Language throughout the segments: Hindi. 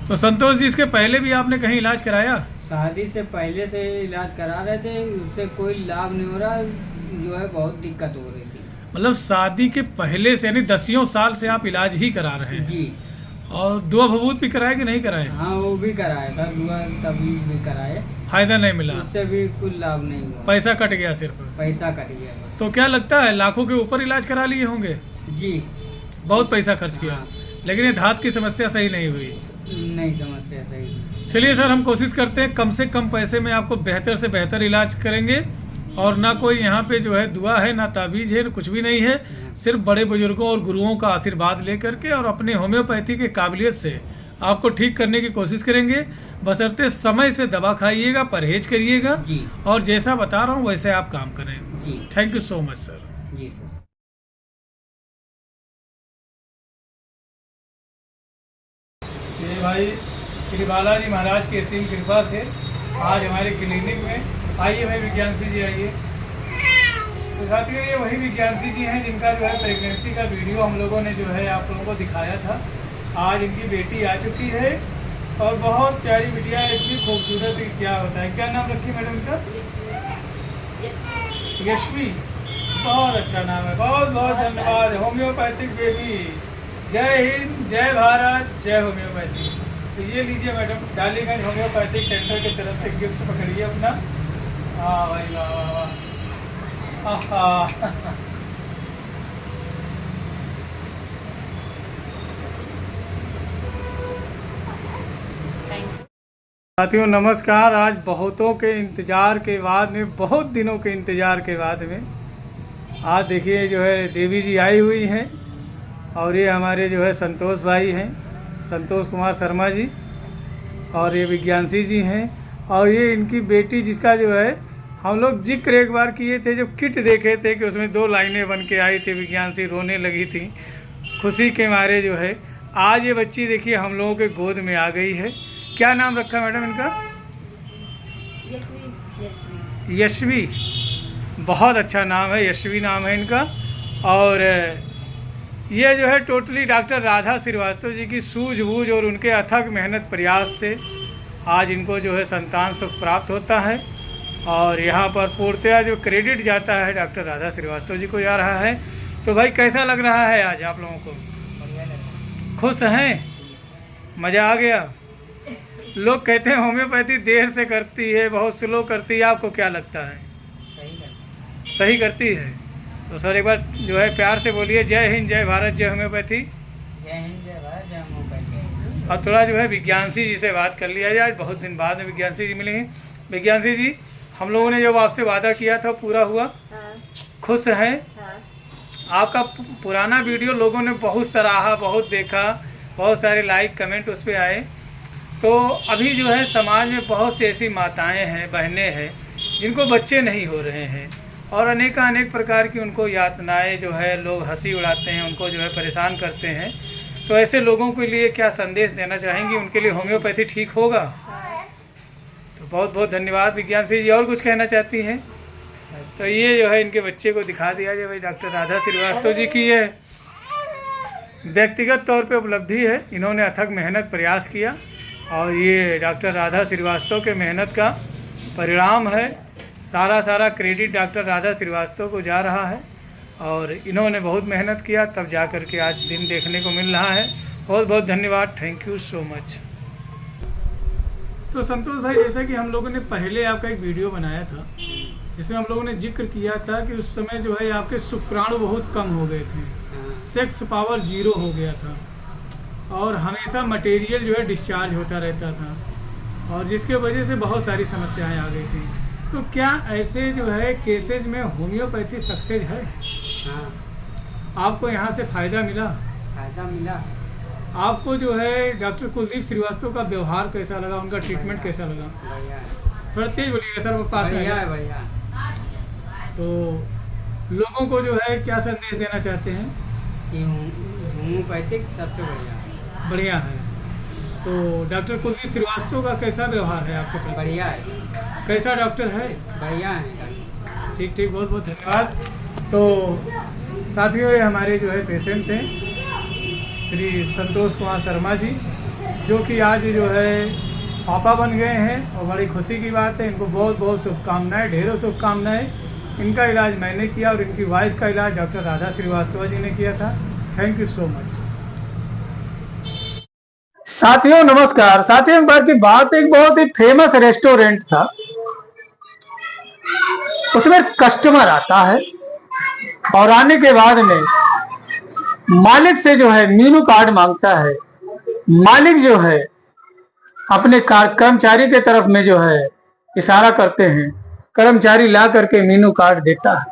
तो संतोष जी, इसके पहले भी आपने कहीं इलाज कराया? शादी से पहले से इलाज करा रहे थे, उससे कोई लाभ नहीं हो रहा, जो है बहुत दिक्कत हो रही थी। मतलब शादी के पहले से यानी 10 साल से आप इलाज ही करा रहे हैं? जी। और दुआ भभूत भी कराया कि नहीं कराया? हाँ, वो भी कराया था, दुआ तभी भी कराए, फायदा नहीं मिला? उससे भी कुछ लाभ नहीं हुआ, पैसा कट गया सिर्फ? पैसा कट गया बस। तो क्या लगता है लाखों के ऊपर इलाज करा लिए होंगे? जी, बहुत पैसा खर्च किया। हाँ। लेकिन ये धात की समस्या सही नहीं हुई? नहीं, समस्या सही। चलिए सर, हम कोशिश करते हैं कम से कम पैसे में आपको बेहतर से बेहतर इलाज करेंगे। और ना कोई यहाँ पे जो है दुआ है, ना ताबीज है, कुछ भी नहीं है। सिर्फ बड़े बुजुर्गों और गुरुओं का आशीर्वाद लेकर के और अपने होम्योपैथी के काबिलियत से आपको ठीक करने की कोशिश करेंगे। बशर्ते समय से दवा खाइएगा, परहेज करिएगा जी। और जैसा बता रहा हूँ वैसे आप काम करें। जी। Thank you so much sir. जी सर। ये भाई श्री बालाजी महाराज की असीम कृपा से आज हमारे क्लिनिक में आइए भाई विज्ञानसी जी, आइए। तो साथियों, ये वही विज्ञानसी जी हैं जिनका जो है प्रेगनेंसी का वीडियो हम लोगों ने जो है आप लोगों को दिखाया था। आज इनकी बेटी आ चुकी है और बहुत प्यारी बिटिया है, इतनी खूबसूरत है, क्या होता है। क्या नाम रखी मैडम का? यशवी। बहुत अच्छा नाम है, बहुत बहुत धन्यवाद। Homeopathic baby. जय हिंद, जय भारत, जय होम्योपैथी। तो ये लीजिए मैडम, डालीगंज होम्योपैथिक सेंटर की तरफ से गिफ्ट पकड़िए अपना। हाँ भाई, वाह वाह वाह। साथियों नमस्कार। आज बहुतों के इंतज़ार के बाद में, बहुत दिनों के इंतज़ार के बाद में आज देखिए जो है देवी जी आई हुई हैं। और ये हमारे जो है संतोष भाई हैं, संतोष कुमार शर्मा जी, और ये विज्ञानसी जी हैं। और ये इनकी बेटी, जिसका जो है हम लोग जिक्र एक बार किए थे, जो किट देखे थे कि उसमें 2 लाइनें बन के आई थी, विज्ञानसी रोने लगी थी खुशी के मारे जो है। आज ये बच्ची देखिए हम लोगों के गोद में आ गई है। क्या नाम रखा मैडम इनका? यशवी। यशवी। बहुत अच्छा नाम है, यशवी नाम है इनका। और ये जो है टोटली डॉक्टर राधा श्रीवास्तव जी की सूझबूझ और उनके अथक मेहनत प्रयास से आज इनको जो है संतान सुख प्राप्त होता है। और यहाँ पर पूर्णतया जो क्रेडिट जाता है डॉक्टर राधा श्रीवास्तव जी को जा रहा है। तो भाई कैसा लग रहा है आज आप लोगों को? खुश हैं? मज़ा आ गया? लोग कहते हैं होम्योपैथी देर से करती है, बहुत स्लो करती है, आपको क्या लगता है? सही करती है। तो सर एक बार जो है प्यार से बोलिए, जय हिंद, जय भारत, जय होम्योपैथी। जय हिंद, जय भारत, जय होम्योपैथी। और थोड़ा जो है विज्ञानसी जी से बात कर लिया जाए, बहुत दिन बाद में विज्ञानसी जी मिले हैं। विज्ञानसी जी, हम लोगों ने जो आपसे वादा किया था पूरा हुआ? हाँ। खुश हैं? हाँ। आपका पुराना वीडियो लोगों ने बहुत सराहा, बहुत देखा, बहुत सारे लाइक कमेंट उस पर आए। तो अभी जो है समाज में बहुत सी ऐसी माताएं हैं, बहनें हैं जिनको बच्चे नहीं हो रहे हैं और अनेक प्रकार की उनको यातनाएं जो है लोग हंसी उड़ाते हैं, उनको जो है परेशान करते हैं। तो ऐसे लोगों के लिए क्या संदेश देना चाहेंगी? उनके लिए होम्योपैथी ठीक होगा? तो बहुत बहुत धन्यवाद विज्ञानसी जी। और कुछ कहना चाहती हैं? तो ये जो है इनके बच्चे को दिखा दिया जाए भाई। डॉक्टर राधा श्रीवास्तव जी की ये व्यक्तिगत तौर पे उपलब्धि है, इन्होंने अथक मेहनत प्रयास किया और ये डॉक्टर राधा श्रीवास्तव के मेहनत का परिणाम है। सारा क्रेडिट डॉक्टर राधा श्रीवास्तव को जा रहा है और इन्होंने बहुत मेहनत किया, तब जा कर के आज दिन देखने को मिल रहा है। बहुत बहुत धन्यवाद, थैंक यू सो मच। तो संतोष भाई, जैसा कि हम लोगों ने पहले आपका एक वीडियो बनाया था जिसमें हम लोगों ने जिक्र किया था कि उस समय जो है आपके शुक्राणु बहुत कम हो गए थे, सेक्स पावर 0 हो गया था और हमेशा मटेरियल जो है डिस्चार्ज होता रहता था और जिसके वजह से बहुत सारी समस्याएं आ गई थी। तो क्या ऐसे जो है केसेज में होम्योपैथी सक्सेस है? हाँ। आपको यहाँ से फ़ायदा मिला? फायदा मिला। आपको जो है डॉक्टर कुलदीप श्रीवास्तव का व्यवहार कैसा लगा, उनका ट्रीटमेंट कैसा लगा? बढ़िया है। थोड़ा तेज बोलिएगा सर, वो पास में बढ़िया है। है, बढ़िया। तो लोगों को जो है क्या संदेश देना चाहते हैं? कि होम्योपैथिक सबसे बढ़िया है। बढ़िया है। तो डॉक्टर कुलदीप श्रीवास्तव का कैसा व्यवहार है आपके प्रति? बढ़िया है। कैसा डॉक्टर है? बढ़िया है। ठीक, बहुत बहुत धन्यवाद। तो साथियों, ये हमारे जो है पेशेंट हैं श्री संतोष कुमार शर्मा जी जो कि आज जो है पापा बन गए हैं और बड़ी खुशी की बात है। इनको बहुत बहुत शुभकामनाएं, ढेरों शुभकामनाएं। इनका इलाज मैंने किया और इनकी वाइफ का इलाज डॉक्टर राधा श्रीवास्तव जी ने किया था। Thank you so much. साथियों नमस्कार। साथियों एक बार की बात, एक बहुत ही फेमस रेस्टोरेंट था, उसमें कस्टमर आता है और आने के बाद में मालिक से जो है मेनू कार्ड मांगता है। मालिक जो है अपने कर्मचारी के तरफ में जो है इशारा करते हैं, कर्मचारी ला करके मेनू कार्ड देता है।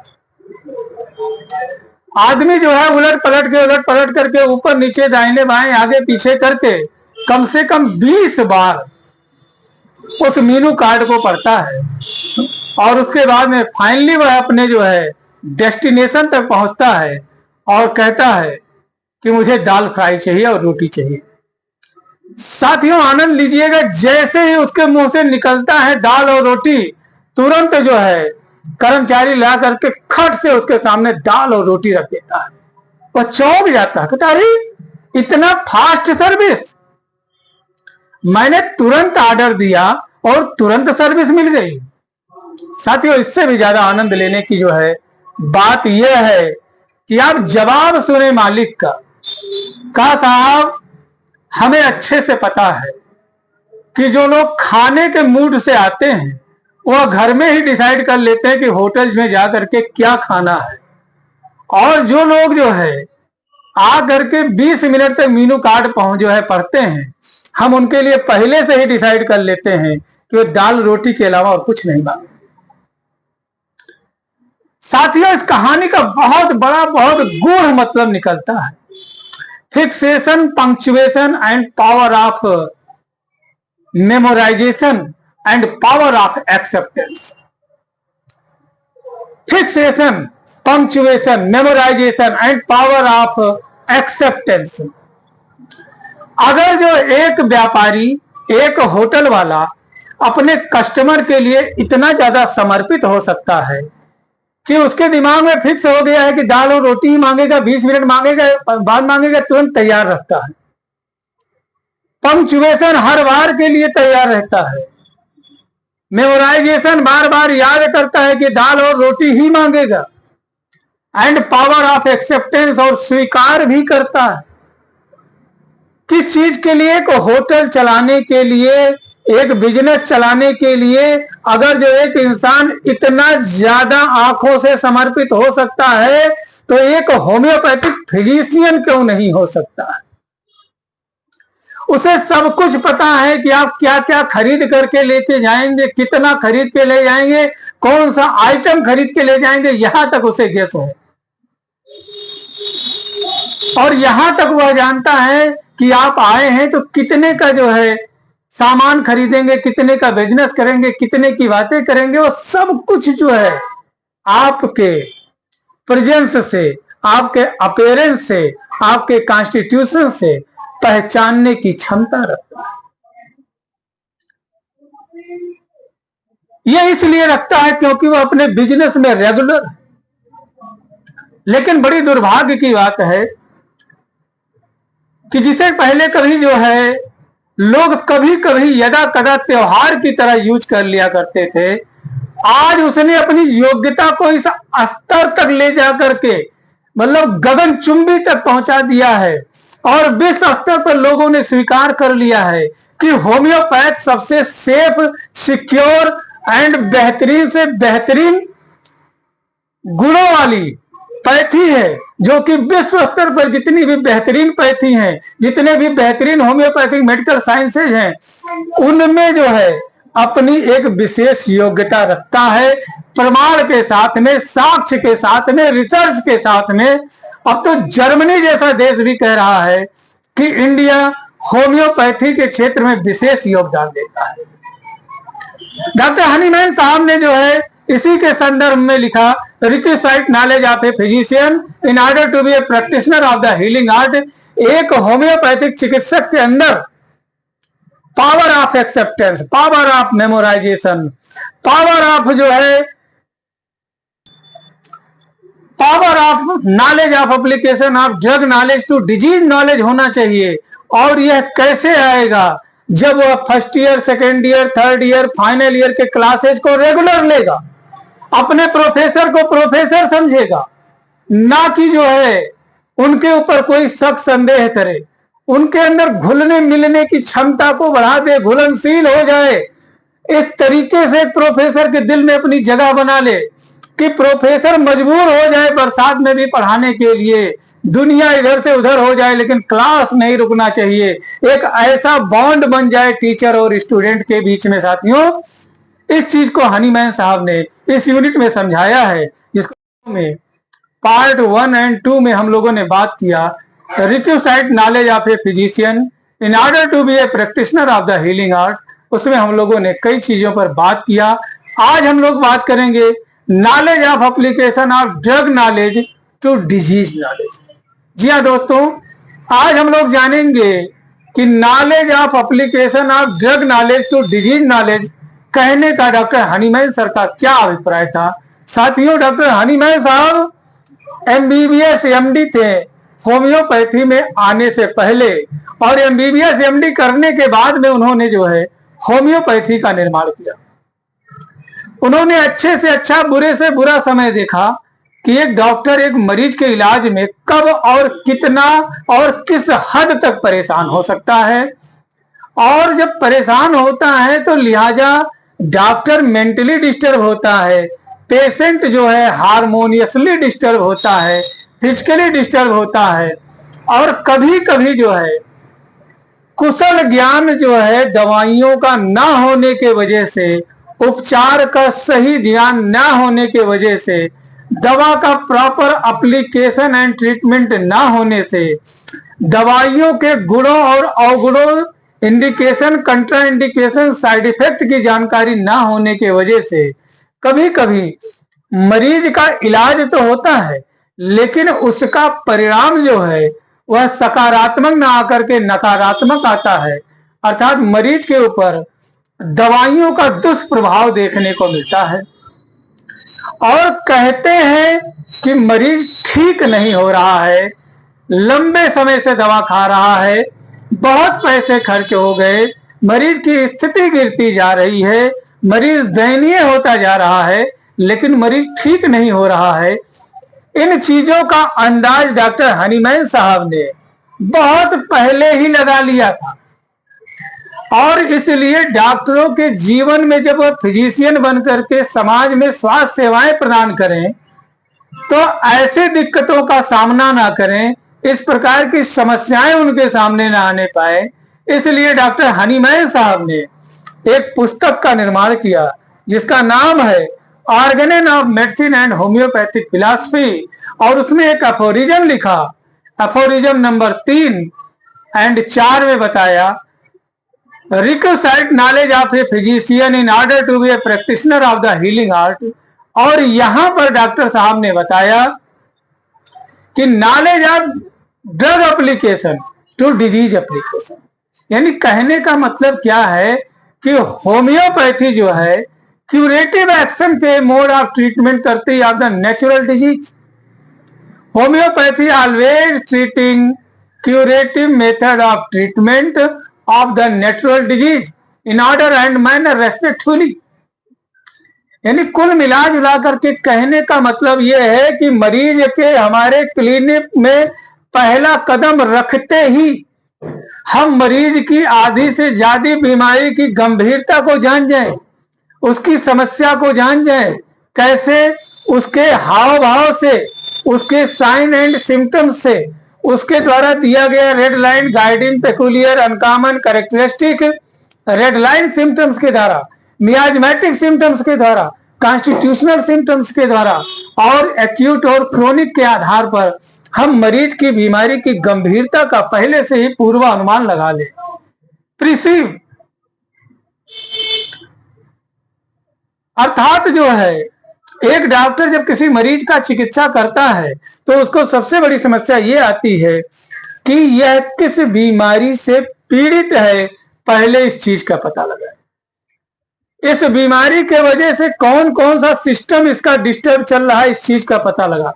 आदमी जो है उलट पलट करके ऊपर नीचे दाहिने बाएं आगे पीछे करके कम से कम 20 बार उस मेनू कार्ड को पढ़ता है और उसके बाद में फाइनली वह अपने जो है डेस्टिनेशन तक पहुंचता है और कहता है कि मुझे दाल फ्राई चाहिए और रोटी चाहिए। साथियों आनंद लीजिएगा, जैसे ही उसके मुंह से निकलता है दाल और रोटी, तुरंत जो है कर्मचारी ला करके खट से उसके सामने दाल और रोटी रख देता है। वह चौंक जाता है, कहता अरे इतना फास्ट सर्विस, मैंने तुरंत ऑर्डर दिया और तुरंत सर्विस मिल गई। साथियों इससे भी ज्यादा आनंद लेने की जो है बात यह है कि आप जवाब सुने मालिक का। कहा साहब हमें अच्छे से पता है कि जो लोग खाने के मूड से आते हैं वह घर में ही डिसाइड कर लेते हैं कि होटल में जाकर के क्या खाना है, और जो लोग जो है आ करके 20 मिनट तक मेनू कार्ड जो है पढ़ते हैं, हम उनके लिए पहले से ही डिसाइड कर लेते हैं कि वो दाल रोटी के अलावा और कुछ नहीं मांगे। साथियों इस कहानी का बहुत बड़ा बहुत गूढ़ मतलब निकलता है। Fixation, punctuation and power of memorisation and power of acceptance. Fixation, punctuation, memorisation and power of acceptance. अगर जो एक व्यापारी, एक होटल वाला अपने कस्टमर के लिए इतना ज्यादा समर्पित हो सकता है कि उसके दिमाग में फिक्स हो गया है कि दाल और रोटी ही मांगेगा, 20 मिनट मांगेगा, बाद मांगेगा, तुरंत तैयार रखता है। पंक्चुएशन हर बार के लिए तैयार रहता है। मेमोराइजेशन बार बार याद करता है कि दाल और रोटी ही मांगेगा। एंड पावर ऑफ एक्सेप्टेंस, और स्वीकार भी करता है। किस चीज के लिए? को होटल चलाने के लिए, एक बिजनेस चलाने के लिए अगर जो एक इंसान इतना ज्यादा आंखों से समर्पित हो सकता है तो एक होम्योपैथिक फिजिशियन क्यों नहीं हो सकता है? उसे सब कुछ पता है कि आप क्या क्या खरीद करके लेके जाएंगे, कितना खरीद के ले जाएंगे, कौन सा आइटम खरीद के ले जाएंगे, यहां तक उसे गेस है। और यहां तक वह जानता है कि आप आए हैं तो कितने का जो है सामान खरीदेंगे, कितने का बिजनेस करेंगे, कितने की बातें करेंगे। वो सब कुछ जो है आपके प्रेजेंस से, आपके अपीयरेंस से, आपके कॉन्स्टिट्यूशन से पहचानने की क्षमता रखता है। यह इसलिए रखता है क्योंकि वो अपने बिजनेस में रेगुलर है। लेकिन बड़ी दुर्भाग्य की बात है कि जिसे पहले कभी जो है लोग कभी कभी यदा कदा त्योहार की तरह यूज कर लिया करते थे, आज उसने अपनी योग्यता को इस स्तर तक ले जा करके, मतलब गगनचुंबी तक पहुंचा दिया है और विश्व स्तर पर लोगों ने स्वीकार कर लिया है कि होम्योपैथ सबसे सेफ, सिक्योर एंड बेहतरीन से बेहतरीन गुणों वाली पैथी है, जो कि विश्व स्तर पर जितनी भी बेहतरीन पैथी हैं, जितने भी बेहतरीन होम्योपैथिक मेडिकल साइंसेज हैं, उनमें जो है अपनी एक विशेष योग्यता रखता है। प्रमाण के साथ में, साक्ष्य के साथ में, रिसर्च के साथ में। अब तो जर्मनी जैसा देश भी कह रहा है कि इंडिया होम्योपैथी के क्षेत्र में विशेष योगदान देता है। डॉक्टर हनीमैन साहब ने जो है इसी के संदर्भ में लिखा, requisite knowledge of a physician in order to be a practitioner of the healing art. एक होम्योपैथिक चिकित्सक के अंदर power of acceptance, power of memorisation, power of जो है power of knowledge of application of drug knowledge to disease knowledge होना चाहिए। और यह कैसे आएगा? जब वह first year, second year, third year, final year के क्लासेज को रेगुलर लेगा, अपने प्रोफेसर को प्रोफेसर समझेगा, ना कि जो है उनके ऊपर कोई शक संदेह करे, उनके अंदर घुलने मिलने की क्षमता को बढ़ा दे, घुलनशील हो जाए। इस तरीके से एक प्रोफेसर के दिल में अपनी जगह बना ले कि प्रोफेसर मजबूर हो जाए बरसात में भी पढ़ाने के लिए, दुनिया इधर से उधर हो जाए लेकिन क्लास नहीं रुकना चाहिए। एक ऐसा बॉन्ड बन जाए टीचर और स्टूडेंट के बीच में। साथियों, इस चीज को हनीमैन साहब ने इस यूनिट में समझाया है, जिसको में पार्ट 1 और 2 में हम लोगों ने बात किया, requisite knowledge of a physician in order to be a practitioner of the healing art. उसमें हम लोगों ने कई चीजों पर बात किया। आज हम लोग बात करेंगे knowledge of application of drug knowledge to disease knowledge. जी हाँ दोस्तों, आज हम लोग जानेंगे कि knowledge of application of drug knowledge to disease knowledge कहने का डॉक्टर हनीमैन सर का क्या अभिप्राय था। साथियों, डॉक्टर हनीमैन साहब MBBS MD थे होम्योपैथी में आने से पहले, और MBBS MD करने के बाद में उन्होंने जो है होम्योपैथी का निर्माण किया। उन्होंने अच्छे से अच्छा, बुरे से बुरा समय देखा कि एक डॉक्टर एक मरीज के इलाज में कब और कितना और किस हद तक परेशान हो सकता है, और जब परेशान होता है तो लिहाजा डॉक्टर मेंटली डिस्टर्ब होता है, पेशेंट जो है हार्मोनियसली डिस्टर्ब होता है, फिजिकली डिस्टर्ब होता है, और कभी कभी जो है कुशल ज्ञान जो है दवाइयों का ना होने के वजह से, उपचार का सही ध्यान ना होने के वजह से, दवा का प्रॉपर एप्लीकेशन एंड ट्रीटमेंट ना होने से, दवाइयों के गुणों और अवगुणों, इंडिकेशन, कंट्रा इंडिकेशन, साइड इफेक्ट की जानकारी ना होने के वजह से कभी कभी मरीज का इलाज तो होता है लेकिन उसका परिणाम जो है वह सकारात्मक ना आकर के नकारात्मक आता है, अर्थात मरीज के ऊपर दवाइयों का दुष्प्रभाव देखने को मिलता है। और कहते हैं कि मरीज ठीक नहीं हो रहा है, लंबे समय से दवा खा रहा है, बहुत पैसे खर्च हो गए, मरीज की स्थिति गिरती जा रही है, मरीज दयनीय होता जा रहा है, लेकिन मरीज ठीक नहीं हो रहा है। इन चीजों का अंदाज डॉक्टर हनीमैन साहब ने बहुत पहले ही लगा लिया था, और इसलिए डॉक्टरों के जीवन में जब वह फिजिशियन बनकर के समाज में स्वास्थ्य सेवाएं प्रदान करें तो ऐसे दिक्कतों का सामना ना करें, इस प्रकार की समस्याएं उनके सामने ना आने पाए। इसलिए डॉक्टर हनीमैन साहब ने एक पुस्तक का निर्माण किया जिसका नाम है organ of medicine and homeopathic philosophy, और उसमें एक अफोरिज्म लिखा, अफोरिज्म नंबर 3 और 4 में बताया, requisite knowledge of a physician in order to be a practitioner of the healing art. और यहां पर डॉक्टर साहब ने बताया कि knowledge of drug application to disease application, यानी कहने का मतलब क्या है कि होम्योपैथी जो है क्यूरेटिव एक्शन के मोड ऑफ ट्रीटमेंट करती है of the natural disease. Homeopathy always treating curative method of treatment of the natural disease in order and manner respectfully. यानी कुल मिला जुला करके कहने का मतलब यह है कि मरीज के हमारे क्लिनिक में पहला कदम रखते ही हम मरीज की आधी से ज्यादा बीमारी की गंभीरता को जान जाएं, उसकी समस्या को जान जाएं, कैसे उसके हाव भाव से, उसके साइन एंड सिम्टम्स से, उसके द्वारा दिया गया red line guiding peculiar uncommon characteristic red line symptoms के द्वारा, मियाजमेटिक सिम्टम्स के द्वारा, कॉन्स्टिट्यूशनल सिम्टम्स के द्वारा और एक्यूट और क्रोनिक के आधार पर हम मरीज की बीमारी की गंभीरता का पहले से ही पूर्वानुमान लगा ले, प्रिसीव। अर्थात जो है एक डॉक्टर जब किसी मरीज का चिकित्सा करता है तो उसको सबसे बड़ी समस्या ये आती है कि यह किस बीमारी से पीड़ित है, पहले इस चीज का पता लगाए। इस बीमारी के वजह से कौन कौन सा सिस्टम इसका डिस्टर्ब चल रहा है, इस चीज का पता लगा।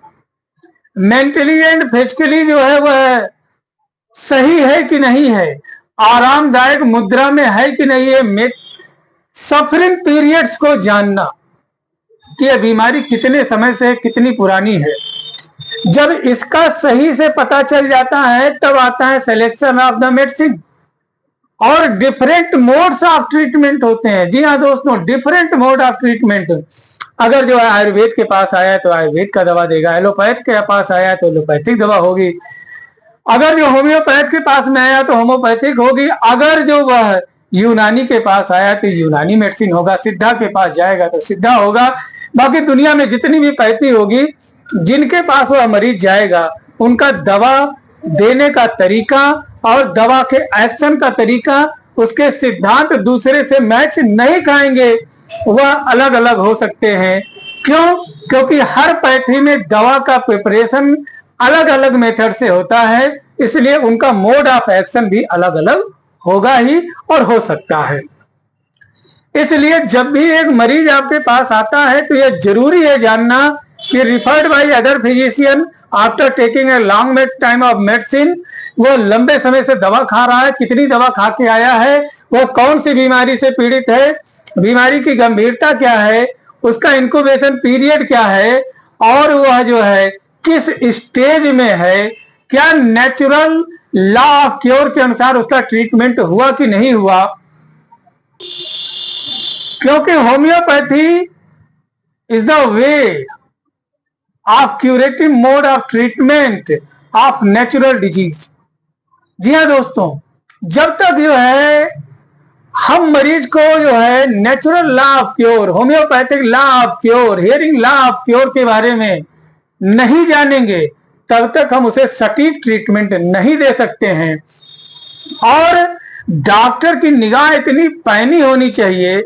मेंटली एंड फिजिकली जो है वह सही है कि नहीं है, आरामदायक मुद्रा में है कि नहीं है, सफरिंग पीरियड्स को जानना कि यह बीमारी कितने समय से है, कितनी पुरानी है। जब इसका सही से पता चल जाता है तब आता है सिलेक्शन ऑफ द मेडिसिन। और डिफरेंट मोड्स ऑफ ट्रीटमेंट होते हैं। जी हाँ दोस्तों, डिफरेंट मोड ऑफ ट्रीटमेंट। अगर जो है आयुर्वेद के पास आया है तो आयुर्वेद का दवा देगा, एलोपैथ के पास आया है तो एलोपैथिक दवा होगी, अगर जो होम्योपैथ के पास में आया तो होम्योपैथिक होगी, अगर जो वह यूनानी के पास आया तो यूनानी मेडिसिन होगा, सिद्धा के पास जाएगा तो सिद्धा होगा। बाकी दुनिया में जितनी भी पैथी होगी, जिनके पास वह मरीज जाएगा उनका दवा देने का तरीका और दवा के एक्शन का तरीका, उसके सिद्धांत दूसरे से मैच नहीं खाएंगे, वह अलग अलग हो सकते हैं। क्यों? क्योंकि हर पैथी में दवा का प्रिपरेशन अलग अलग मेथड से होता है, इसलिए उनका मोड ऑफ एक्शन भी अलग अलग होगा ही और हो सकता है। इसलिए जब भी एक मरीज आपके पास आता है तो यह जरूरी है जानना कि referred by other physician after taking a long time of medicine, वो लंबे समय से दवा खा रहा है, कितनी दवा खा के आया है, वो कौन सी बीमारी से पीड़ित है, बीमारी की गंभीरता क्या है, उसका इंक्यूबेशन पीरियड क्या है, और वह जो है किस स्टेज में है, क्या नेचुरल लॉ ऑफ क्योर के अनुसार उसका ट्रीटमेंट हुआ कि नहीं हुआ। क्योंकि homeopathy is the way of curative mode of treatment of natural disease. जी हाँ दोस्तों, जब तक जो है हम मरीज को जो है natural law of cure, homeopathic law of cure, hearing law of cure के बारे में नहीं जानेंगे तब तक हम उसे सटीक ट्रीटमेंट नहीं दे सकते हैं। और डॉक्टर की निगाह इतनी पैनी होनी चाहिए,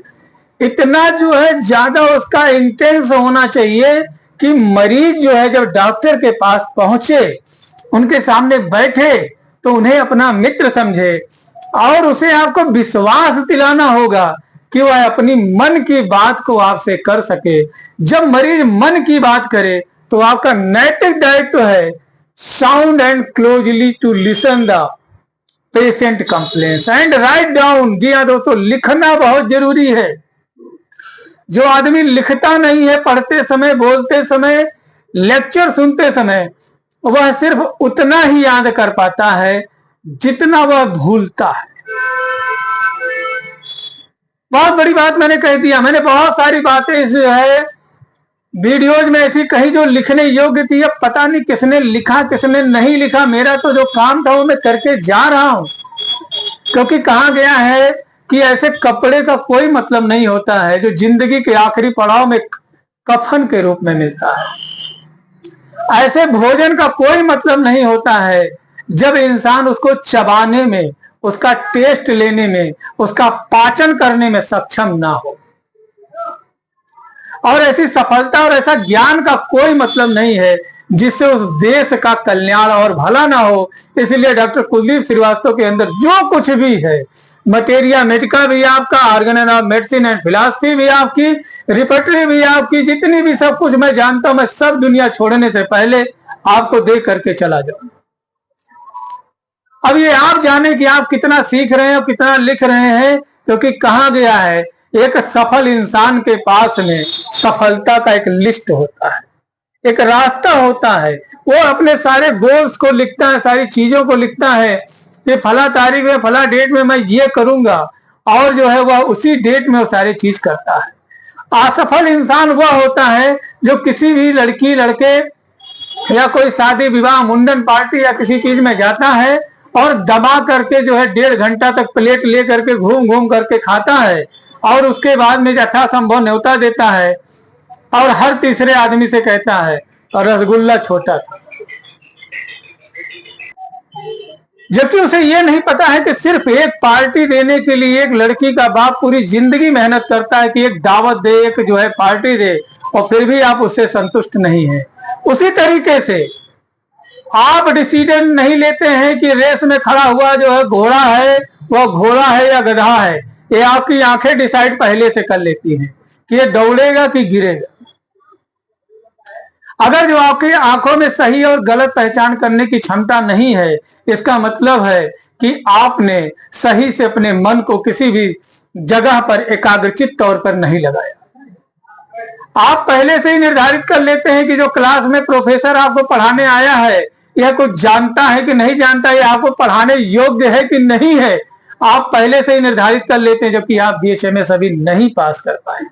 इतना जो है ज्यादा उसका इंटेंस होना चाहिए कि मरीज जो है जब डॉक्टर के पास पहुंचे, उनके सामने बैठे तो उन्हें अपना मित्र समझे, और उसे आपको विश्वास दिलाना होगा कि वह अपनी मन की बात को आपसे कर सके। जब मरीज मन की बात करे तो आपका नैतिक दायित्व है sound and closely to listen the patient complaints and write down. जी हाँ दोस्तों, लिखना बहुत जरूरी है। जो आदमी लिखता नहीं है पढ़ते समय, बोलते समय, लेक्चर सुनते समय, वह सिर्फ उतना ही याद कर पाता है जितना वह भूलता है। बहुत बड़ी बात मैंने कह दिया। मैंने बहुत सारी बातें इस है वीडियोज में ऐसी कही जो लिखने योग्य थी। अब पता नहीं किसने लिखा किसने नहीं लिखा। मेरा तो जो काम था वो मैं करके जा रहा हूं, क्योंकि कहा गया है कि ऐसे कपड़े का कोई मतलब नहीं होता है जो जिंदगी के आखिरी पड़ाव में कफन के रूप में मिलता है। ऐसे भोजन का कोई मतलब नहीं होता है जब इंसान उसको चबाने में, उसका टेस्ट लेने में, उसका पाचन करने में सक्षम ना हो। और ऐसी सफलता और ऐसा ज्ञान का कोई मतलब नहीं है जिससे उस देश का कल्याण और भला ना हो। इसलिए डॉक्टर कुलदीप श्रीवास्तव के अंदर जो कुछ भी है, मटेरिया मेडिका भी आपका, organ of medicine and philosophy भी आपकी, रिपर्टरी भी आपकी, जितनी भी सब कुछ मैं जानता हूं, मैं सब दुनिया छोड़ने से पहले आपको दे करके चला जाऊं। अब ये आप जाने कि आप कितना सीख रहे हैं और कितना लिख रहे हैं, क्योंकि कहा गया है एक सफल इंसान के पास में सफलता का एक लिस्ट होता है, एक रास्ता होता है। वो अपने सारे गोल्स को लिखता है, सारी चीजों को लिखता है कि फला तारीख में, फला डेट में मैं ये करूंगा, और जो है वह उसी डेट में वो सारी चीज करता है। असफल इंसान वह होता है जो किसी भी लड़की लड़के या कोई शादी विवाह मुंडन पार्टी या किसी चीज में जाता है और दबा करके जो है 1.5 घंटा तक प्लेट ले करके घूम घूम करके खाता है, और उसके बाद में यथासंभव न्योता देता है और हर तीसरे आदमी से कहता है और रसगुल्ला छोटा था। जबकि उसे यह नहीं पता है कि सिर्फ एक पार्टी देने के लिए एक लड़की का बाप पूरी जिंदगी मेहनत करता है कि एक दावत दे, एक जो है पार्टी दे, और फिर भी आप उससे संतुष्ट नहीं है। उसी तरीके से आप डिसीजन नहीं लेते हैं कि रेस में खड़ा हुआ जो है घोड़ा है, वह घोड़ा है या गधा है। ये आपकी आंखें डिसाइड पहले से कर लेती हैं कि ये दौड़ेगा कि गिरेगा। अगर जो आपकी आंखों में सही और गलत पहचान करने की क्षमता नहीं है, इसका मतलब है कि आपने सही से अपने मन को किसी भी जगह पर एकाग्रचित तौर पर नहीं लगाया। आप पहले से ही निर्धारित कर लेते हैं कि जो क्लास में प्रोफेसर आपको पढ़ाने आया है, यह कुछ जानता है कि नहीं जानता, यह आपको पढ़ाने योग्य है कि नहीं है, आप पहले से ही निर्धारित कर लेते हैं, जबकि आप बीएचएमएस अभी नहीं पास कर पाए।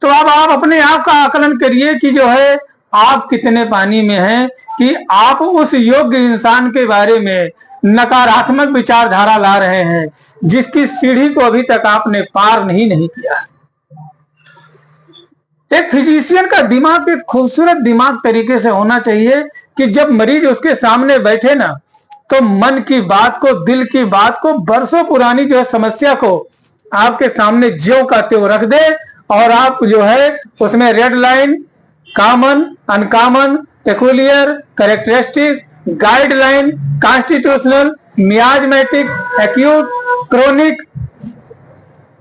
तो अब आप अपने आप का आकलन करिए कि जो है आप कितने पानी में हैं, कि आप उस योग्य इंसान के बारे में नकारात्मक विचारधारा ला रहे हैं जिसकी सीढ़ी को अभी तक आपने पार नहीं किया। एक फिजिशियन का दिमाग एक खूबसूरत दिमाग तरीके से होना चाहिए कि जब मरीज उसके सामने बैठे ना, तो मन की बात को, दिल की बात को, बरसों पुरानी जो है समस्या को आपके सामने ज्यों का त्यों रख दे, और आप जो है उसमें red line, common, uncommon, peculiar, characteristics, guideline, constitutional, miasmatic, acute, chronic,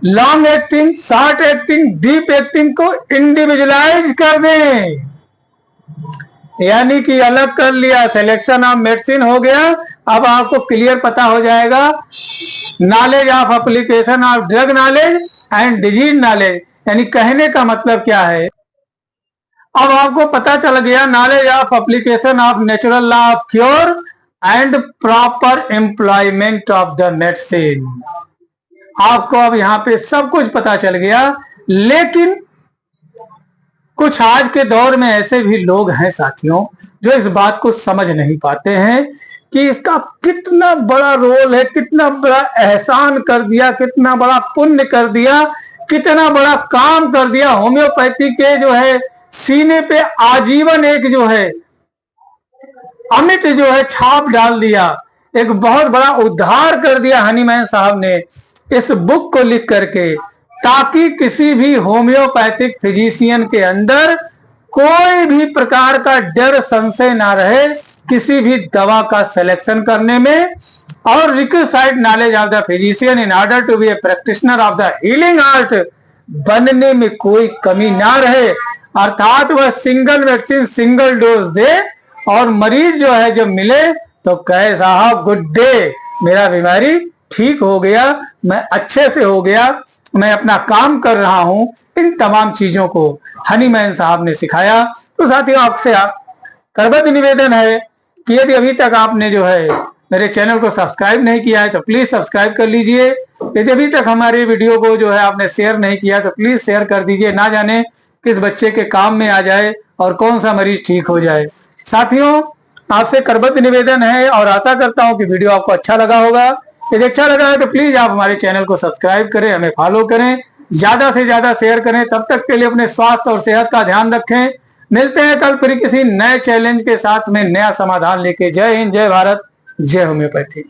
long acting, short acting, deep acting को इंडिविजुअलाइज कर दें, यानी कि अलग कर लिया, सिलेक्शन ऑफ मेडिसिन हो गया। अब आपको क्लियर पता हो जाएगा knowledge of application of drug knowledge and disease knowledge, यानी कहने का मतलब क्या है, अब आपको पता चल गया knowledge of application of natural law of cure and proper employment of the medicine. आपको अब यहां पे सब कुछ पता चल गया। लेकिन कुछ आज के दौर में ऐसे भी लोग हैं साथियों, जो इस बात को समझ नहीं पाते हैं कि इसका कितना बड़ा रोल है, कितना बड़ा एहसान कर दिया, कितना बड़ा पुण्य कर दिया, कितना बड़ा काम कर दिया। होम्योपैथी के जो है सीने पे आजीवन एक जो है अमिट जो है छाप डाल दिया, एक बहुत बड़ा उद्धार कर दिया हनीमैन साहब ने इस बुक को लिख करके, ताकि किसी भी होम्योपैथिक फिजिशियन के अंदर कोई भी प्रकार का डर, संशय ना रहे किसी भी दवा का सिलेक्शन करने में, और requisite knowledge of the physician in order to be a practitioner of the healing art बनने में कोई कमी ना रहे। अर्थात वह सिंगल मेडिसिन, सिंगल डोज दे, और मरीज जो है जब मिले तो कहे साहब गुड डे, मेरा बीमारी ठीक हो गया, मैं अच्छे से हो गया, मैं अपना काम कर रहा हूं। इन तमाम चीजों को हनीमैन साहब ने सिखाया। तो साथियों, आपसे करबद्ध निवेदन है कि यदि अभी तक आपने जो है मेरे चैनल को सब्सक्राइब नहीं किया है तो प्लीज सब्सक्राइब कर लीजिए। यदि अभी तक हमारे वीडियो को जो है आपने शेयर नहीं किया तो प्लीज शेयर कर दीजिए, ना जाने किस बच्चे के काम में आ जाए और कौन सा मरीज ठीक हो जाए। साथियों, आपसे करबद्ध निवेदन है और आशा करता हूं कि वीडियो आपको अच्छा लगा होगा। यदि अच्छा लगा है तो प्लीज आप हमारे चैनल को सब्सक्राइब करें, हमें फॉलो करें, ज्यादा से ज्यादा शेयर करें। तब तक के लिए अपने स्वास्थ्य और सेहत का ध्यान रखें। मिलते हैं कल फिर किसी नए चैलेंज के साथ में नया समाधान लेके। जय हिंद, जय भारत, जय होम्योपैथी।